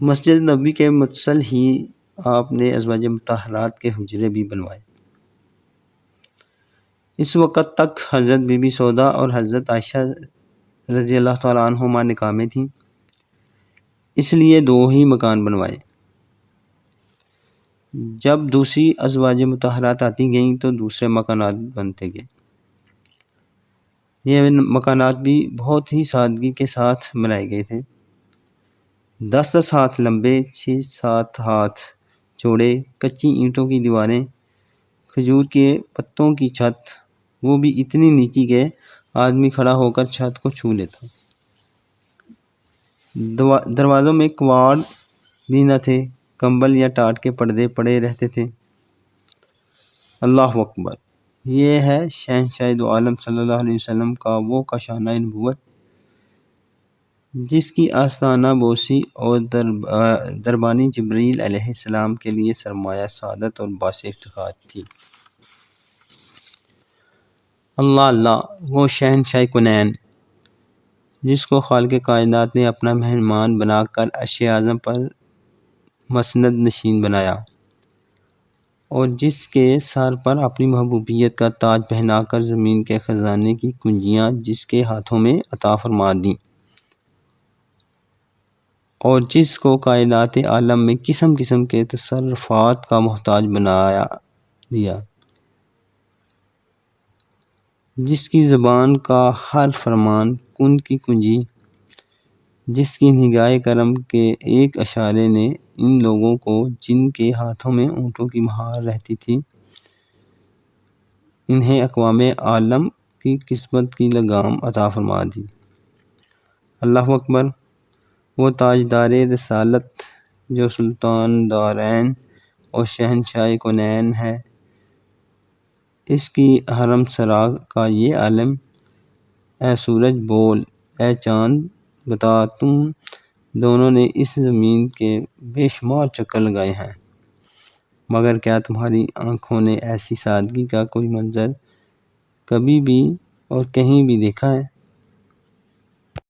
مسجد نبی کے متصل ہی آپ نے ازواج مطہرات کے حجرے بھی بنوائے۔ اس وقت تک حضرت بی بی سودا اور حضرت عائشہ رضی اللہ تعالیٰ عنہما نکاح میں تھیں، اس لیے 2 ہی مکان بنوائے۔ جب دوسری ازواج مطہرات آتی گئیں تو دوسرے مکانات بنتے گئے۔ یہ مکانات بھی بہت ہی سادگی کے ساتھ بنائے گئے تھے۔ 10 ہاتھ لمبے، 6 ہاتھ چوڑے، کچی اینٹوں کی دیواریں، کھجور کے پتوں کی چھت، وہ بھی اتنی نیچی کہ آدمی کھڑا ہو کر چھت کو چھو لیتا۔ دروازوں میں کواڑ بھی نہ تھے، کمبل یا ٹاٹ کے پردے پڑے رہتے تھے۔ اللہ اکبر! یہ ہے شہنشاہ دو عالم صلی اللہ علیہ وسلم کا وہ کاشانہ نبوت جس کی آستانہ بوسی اور دربانی جبریل علیہ السلام کے لیے سرمایہ سعادت اور باعث افتخار تھی۔ اللہ اللہ! وہ شہنشاہ کونین جس کو خالق کائنات نے اپنا مہمان بنا کر عرش اعظم پر مسند نشین بنایا، اور جس کے سر پر اپنی محبوبیت کا تاج پہنا کر زمین کے خزانے کی کنجیاں جس کے ہاتھوں میں عطا فرما دیں، اور جس کو کائنات عالم میں قسم قسم کے تصرفات کا محتاج بنا دیا، جس کی زبان کا ہر فرمان کن کی کنجی، جس کی نگاہ کرم کے ایک اشارے نے ان لوگوں کو جن کے ہاتھوں میں اونٹوں کی مہار رہتی تھی، انہیں اقوام عالم کی قسمت کی لگام عطا فرما دی۔ اللہ اکبر! وہ تاجدار رسالت جو سلطان دارین اور شہنشاہ کونین ہے، اس کی حرم سرا کا یہ عالم، اے سورج بول، اے چاند بتا، تم دونوں نے اس زمین کے بے شمار چکر لگائے ہیں، مگر کیا تمہاری آنکھوں نے ایسی سادگی کا کوئی منظر کبھی بھی اور کہیں بھی دیکھا ہے؟